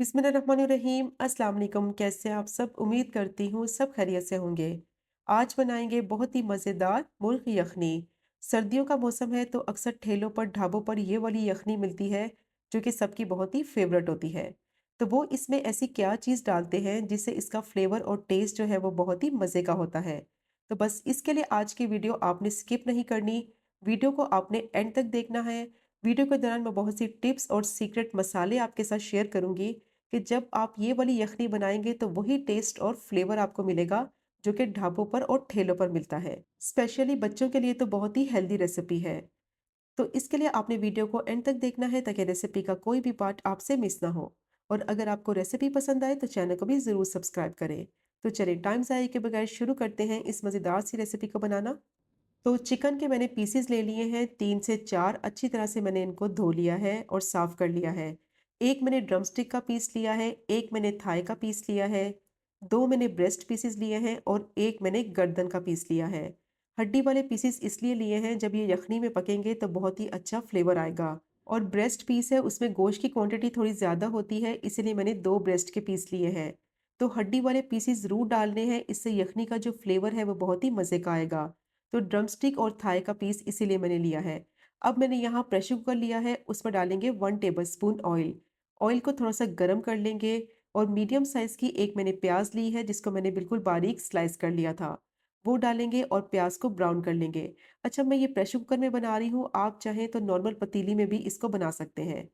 बिस्मिल्लाहिर्रहमानिर्रहीम। अस्सलाम वालेकुम। कैसे आप सब? उम्मीद करती हूँ सब खैरियत से होंगे। आज बनाएंगे बहुत ही मज़ेदार मुल्क यखनी। सर्दियों का मौसम है तो अक्सर ठेलों पर ढाबों पर ये वाली यखनी मिलती है जो कि सबकी बहुत ही फेवरेट होती है। तो वो इसमें ऐसी क्या चीज़ डालते हैं जिससे इसका फ्लेवर और टेस्ट जो है वो बहुत ही मज़े का होता है। तो बस इसके लिए आज की वीडियो आपने स्किप नहीं करनी। वीडियो को आपने एंड तक देखना है। वीडियो के दौरान मैं बहुत सी टिप्स और सीक्रेट मसाले आपके साथ शेयर करूंगी कि जब आप ये वाली यखनी बनाएंगे तो वही टेस्ट और फ्लेवर आपको मिलेगा जो कि ढाबों पर और ठेलों पर मिलता है। स्पेशली बच्चों के लिए तो बहुत ही हेल्दी रेसिपी है। तो इसके लिए आपने वीडियो को एंड तक देखना है ताकि रेसिपी का कोई भी पार्ट आपसे मिस ना हो। और अगर आपको रेसिपी पसंद आए तो चैनल को भी ज़रूर सब्सक्राइब करें। तो चलिए टाइम ज़ाया के बगैर शुरू करते हैं इस मज़ेदार सी रेसिपी को बनाना। तो चिकन के मैंने पीसेस ले लिए हैं 3 से 4। अच्छी तरह से मैंने इनको धो लिया है और साफ़ कर लिया है। एक मैंने ड्रमस्टिक का पीस लिया है, एक मैंने थाई का पीस लिया है, 2 मैंने ब्रेस्ट पीसेस लिए हैं और एक मैंने गर्दन का पीस लिया है। हड्डी वाले पीसेस इसलिए लिए हैं जब ये यखनी में पकेंगे तो बहुत ही अच्छा फ्लेवर आएगा। और ब्रेस्ट पीस है उसमें गोश्त की क्वांटिटी थोड़ी ज़्यादा होती है, इसीलिए मैंने 2 ब्रेस्ट के पीस लिए हैं। तो हड्डी वाले पीसेस ज़रूर डालने हैं, इससे यखनी का जो फ्लेवर है वो बहुत ही मज़े का आएगा। तो ड्रमस्टिक और थाई का पीस इसीलिए मैंने लिया है। अब मैंने यहाँ प्रेशर कुकर लिया है, उसमें डालेंगे 1 टेबलस्पून ऑयल। ऑयल को थोड़ा-सा गरम कर लेंगे और मीडियम साइज़ की एक मैंने प्याज़ ली है जिसको मैंने बिल्कुल बारीक स्लाइस कर लिया था। वो डालेंगे और प्याज़ को ब्राउन कर लेंगे। अच्छा, मैं ये प्रेशर कुकर में बना रही हूँ, आप चाहें तो नॉर्मल पतीली में भी इसको बना सकते हैं।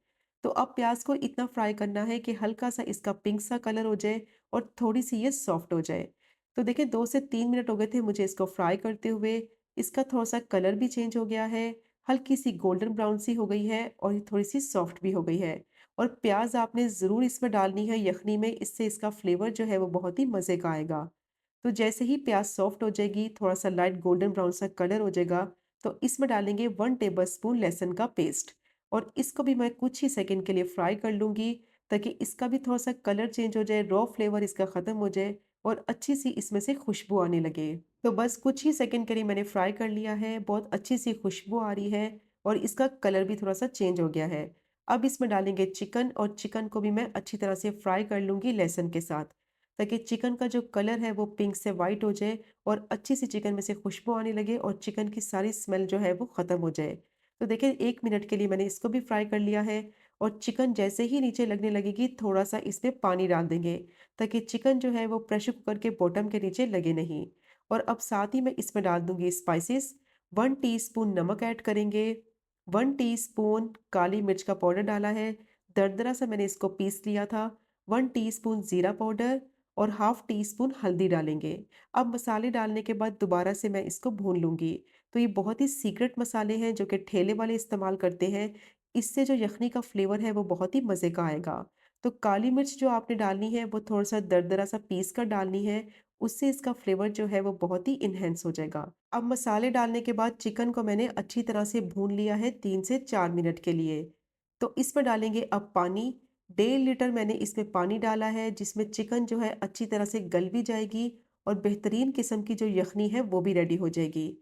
तो अब प्याज़ को इतना फ्राई करना है कि हल्का-सा इसका पिंक सा कलर हो जाए और थोड़ी-सी ये सॉफ्ट हो जाए। तो देखिए 2 से 3 मिनट हो गए थे मुझे इसको फ्राई करते हुए। इसका थोड़ा-सा कलर भी चेंज हो गया है, हल्की-सी गोल्डन ब्राउन सी हो गई है और ये थोड़ी-सी सॉफ्ट भी हो गई है। और प्याज़ आपने ज़रूर इसमें डालनी है यखनी में, इससे इसका फ्लेवर जो है वो बहुत ही मज़े का आएगा। तो जैसे ही प्याज़ सॉफ्ट हो जाएगी, थोड़ा-सा लाइट गोल्डन ब्राउन सा कलर हो जाएगा, तो इसमें डालेंगे 1 टेबलस्पून लहसुन का पेस्ट और इसको भी मैं कुछ ही सेकंड के लिए फ्राई कर लूँगी ताकि इसका भी थोड़ा-सा कलर चेंज हो जाए, रॉ फ्लेवर इसका ख़त्म हो जाए और अच्छी-सी इसमें से खुशबू आने लगे। तो बस कुछ ही सेकंड के लिए मैंने फ्राई कर लिया है, बहुत अच्छी-सी खुशबू आ रही है और इसका कलर भी थोड़ा-सा चेंज हो गया है। अब इसमें डालेंगे चिकन और चिकन को भी मैं अच्छी तरह से फ्राई कर लूँगी लहसुन के साथ, ताकि चिकन का जो कलर है वो पिंक से वाइट हो जाए और अच्छी-सी चिकन में से खुशबू आने लगे और चिकन की सारी स्मेल जो है वो ख़त्म हो जाए। तो देखिए 1 मिनट के लिए मैंने इसको भी फ्राई कर लिया है और चिकन जैसे ही नीचे लगने लगेगी, थोड़ा-सा इसमें पानी डाल देंगे, ताकि चिकन जो है वो प्रेशर कुकर के बॉटम के नीचे लगे नहीं। और अब साथ ही मैं इसमें डाल दूँगी स्पाइसेस। 1 टीस्पून नमक ऐड करेंगे, 1 टीस्पून काली मिर्च का पाउडर डाला है, दरदरा सा मैंने इसको पीस लिया था, 1 टीस्पून ज़ीरा पाउडर और हाफ़ टी स्पून हल्दी डालेंगे। अब मसाले डालने के बाद दोबारा से मैं इसको भून लूँगी। तो ये बहुत ही सीक्रेट मसाले हैं जो कि ठेले वाले इस्तेमाल करते हैं, इससे जो यखनी का फ्लेवर है वो बहुत ही मज़े का आएगा। तो काली मिर्च जो आपने डालनी है वो थोड़ा-सा दरदरा सा पीस कर डालनी है, उससे इसका फ्लेवर जो है वो बहुत ही एनहांस हो जाएगा। अब मसाले डालने के बाद चिकन को मैंने अच्छी तरह से भून लिया है 3 से 4 मिनट के लिए। तो इसमें डालेंगे अब पानी। 1.5 लीटर मैंने इसमें पानी डाला है जिसमें चिकन जो है अच्छी तरह से गल भी जाएगी और बेहतरीन किस्म की जो यखनी है वो भी रेडी हो जाएगी।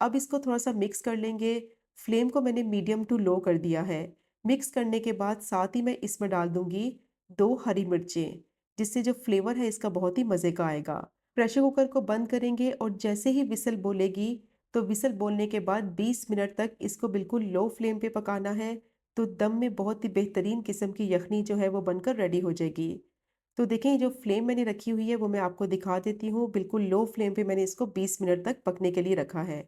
अब इसको थोड़ा-सा मिक्स कर लेंगे। फ्लेम को मैंने मीडियम टू लो कर दिया है। मिक्स करने के बाद साथ ही मैं इसमें डाल दूँगी 2 हरी मिर्चें, जिससे जो फ्लेवर है इसका बहुत ही मज़े का आएगा। प्रेशर कुकर को बंद करेंगे और जैसे ही व्हिसल बोलेगी, तो व्हिसल बोलने के बाद 20 मिनट तक इसको बिल्कुल लो फ्लेम पे पकाना है, तो दम में बहुत ही बेहतरीन किस्म की यखनी जो है वो बनकर रेडी हो जाएगी। तो देखें, जो फ्लेम मैंने रखी हुई है वो मैं आपको दिखा देती हूँ। बिल्कुल लो फ्लेम पे मैंने इसको 20 मिनट तक पकने के लिए रखा है।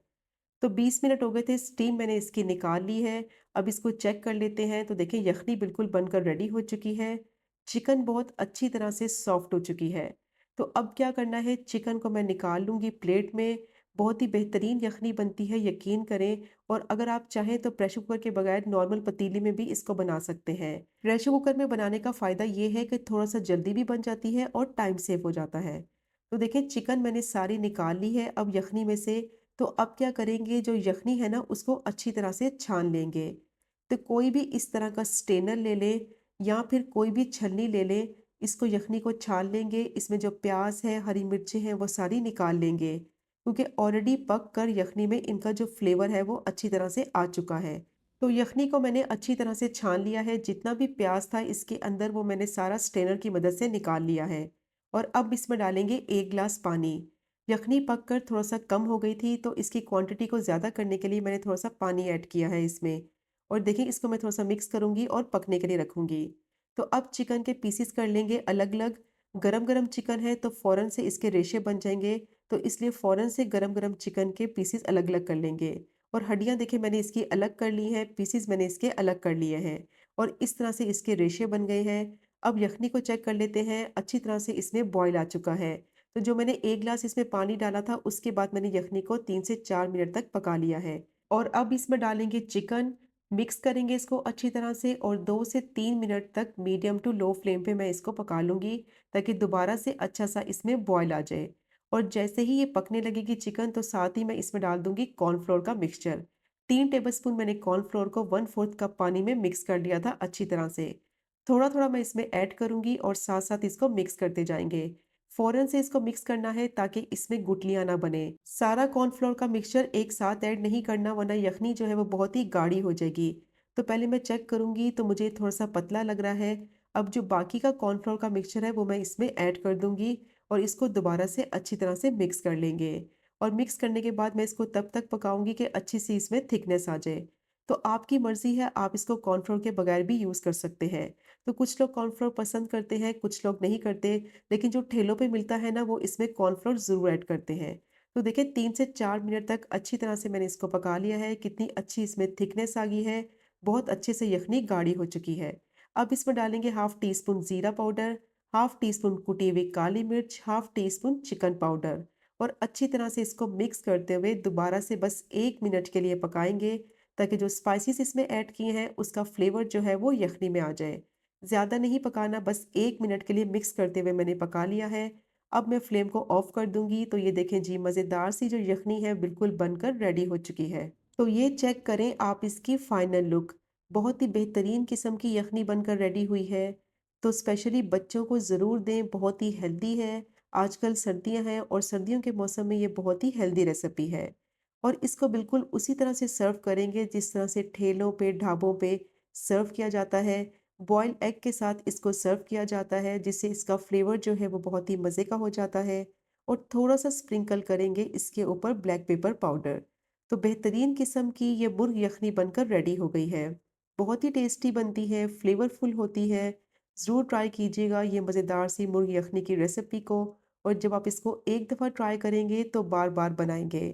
तो 20 मिनट हो गए थे, स्टीम मैंने इसकी निकाल ली है। अब इसको चेक कर लेते हैं, तो देखिए यखनी बिल्कुल बनकर रेडी हो चुकी है। चिकन बहुत अच्छी तरह से सॉफ्ट हो चुकी है। तो अब क्या करना है, चिकन को मैं निकाल लूँगी प्लेट में। बहुत ही बेहतरीन यखनी बनती है, यकीन करें। और अगर आप चाहें तो प्रेशर कुकर के बगैर नॉर्मल पतीली में भी इसको बना सकते हैं। प्रेशर कुकर में बनाने का फ़ायदा ये है कि थोड़ा-सा जल्दी भी बन जाती है और टाइम सेव हो जाता है। तो देखिए चिकन मैंने सारी निकाल ली है अब यखनी में से। तो अब क्या करेंगे, जो यखनी है ना उसको अच्छी तरह से छान लेंगे। तो कोई भी इस तरह का स्ट्रेनर ले लें या फिर कोई भी छलनी ले लें, इसको यखनी को छान लेंगे। इसमें जो प्याज है, हरी मिर्चें हैं वो सारी निकाल लेंगे, क्योंकि ऑलरेडी पक कर यखनी में इनका जो फ्लेवर है वो अच्छी तरह से आ चुका है। तो यखनी को मैंने अच्छी तरह से छान लिया है, जितना भी प्याज़ था इसके अंदर वो मैंने सारा स्ट्रेनर की मदद से निकाल लिया है। और अब इसमें डालेंगे 1 ग्लास पानी। यखनी पककर थोड़ा-सा कम हो गई थी, तो इसकी क्वांटिटी को ज़्यादा करने के लिए मैंने थोड़ा-सा पानी ऐड किया है इसमें। और देखिए इसको मैं थोड़ा-सा मिक्स करूँगी और पकने के लिए रखूँगी। तो अब चिकन के पीसेस कर लेंगे अलग-अलग। गरम-गरम चिकन है तो फ़ौरन से इसके रेशे बन जाएँगे, तो इसलिए फ़ौरन से गरम-गरम चिकन के पीसेस अलग-अलग कर लेंगे। और हड्डियाँ देखिए मैंने इसकी अलग कर ली हैं, पीसेस मैंने इसके अलग कर लिए हैं और इस तरह से इसके रेशे बन गए हैं। अब यखनी को चेक कर लेते हैं, अच्छी तरह से इसमें बॉयल आ चुका है। तो जो मैंने 1 ग्लास इसमें पानी डाला था, उसके बाद मैंने यखनी को 3 से 4 मिनट तक पका लिया है। और अब इसमें डालेंगे चिकन, मिक्स करेंगे इसको अच्छी तरह से और 2 से 3 मिनट तक मीडियम टू लो फ्लेम पे मैं इसको पका लूँगी, ताकि दोबारा से अच्छा-सा इसमें बॉयल आ जाए। और जैसे ही ये पकने लगेगी चिकन, तो साथ ही मैं इसमें डाल दूँगी कॉर्नफ्लोर का मिक्सचर। 3 टेबलस्पून मैंने कॉर्नफ्लोर को 1/4 कप पानी में मिक्स कर लिया था अच्छी तरह से। थोड़ा-थोड़ा मैं इसमें ऐड करूँगी और साथ-साथ इसको मिक्स करते जाएँगे। फ़ौरन से इसको मिक्स करना है ताकि इसमें गुठलियाँ ना बने। सारा कॉर्नफ्लोर का मिक्सचर एक साथ ऐड नहीं करना, वरना यखनी जो है वो बहुत ही गाढ़ी हो जाएगी। तो पहले मैं चेक करूँगी तो मुझे थोड़ा-सा पतला लग रहा है। अब जो बाकी का कॉर्नफ्लोर का मिक्सचर है वो मैं इसमें ऐड कर दूँगी और इसको दोबारा से अच्छी तरह से मिक्स कर लेंगे। और मिक्स करने के बाद मैं इसको तब तक पकाऊँगी कि अच्छी सी इसमें थिकनेस आ जाए। तो आपकी मर्ज़ी है, आप इसको कॉर्नफ्लोर के बगैर भी यूज़ कर सकते हैं। तो कुछ लोग कॉर्नफ्लोर पसंद करते हैं, कुछ लोग नहीं करते, लेकिन जो ठेलों पे मिलता है ना, वो इसमें कॉर्नफ्लोर ज़रूर ऐड करते हैं। तो देखिए 3 से 4 मिनट तक अच्छी तरह से मैंने इसको पका लिया है, कितनी अच्छी इसमें थिकनेस आ गई है, बहुत अच्छे से यखनी गाढ़ी हो चुकी है। अब इसमें डालेंगे हाफ़ टी स्पून ज़ीरा पाउडर, हाफ़ टी स्पून कुटी हुई काली मिर्च, half tea spoon chicken powder और अच्छी तरह से इसको मिक्स करते हुए दोबारा से बस 1 मिनट के लिए पकाएँगे, ताकि जो स्पाइसेस इसमें ऐड किए हैं उसका फ्लेवर जो है वो यखनी में आ जाए। ज़्यादा नहीं पकाना, बस 1 मिनट के लिए मिक्स करते हुए मैंने पका लिया है। अब मैं फ्लेम को ऑफ कर दूँगी, तो ये देखें जी, मज़ेदार सी जो यखनी है बिल्कुल बनकर रेडी हो चुकी है। तो ये चेक करें आप इसकी फाइनल लुक। बहुत ही बेहतरीन किस्म की यखनी बनकर रेडी हुई है। तो स्पेशली बच्चों को ज़रूर दें, बहुत ही हेल्दी है। आजकल सर्दियाँ हैं और सर्दियों के मौसम में ये बहुत ही हेल्दी रेसिपी है। और इसको बिल्कुल उसी तरह से सर्व करेंगे जिस तरह से ठेलों पे, ढाबों पे सर्व किया जाता है। बॉइल्ड एग के साथ इसको सर्व किया जाता है, जिससे इसका फ्लेवर जो है वो बहुत ही मज़े का हो जाता है। और थोड़ा-सा स्प्रिंकल करेंगे इसके ऊपर ब्लैक पेपर पाउडर। तो बेहतरीन किस्म की ये मुर्ग यखनी बनकर रेडी हो गई है। बहुत ही टेस्टी बनती है, फ्लेवरफुल होती है। ज़रूर ट्राई कीजिएगा ये मज़ेदार सी मुर्ग यखनी की रेसिपी को, और जब आप इसको एक दफ़ा ट्राई करेंगे तो बार-बार बनाएँगे।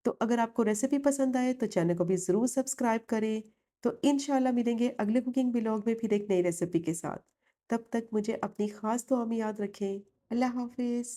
तो अगर आपको रेसिपी पसंद आए तो चैनल को भी ज़रूर सब्सक्राइब करें। तो इंशाल्लाह मिलेंगे अगले कुकिंग व्लॉग में फिर एक नई रेसिपी के साथ। तब तक मुझे अपनी ख़ास दुआ में याद रखें। अल्लाह हाफ़िज़।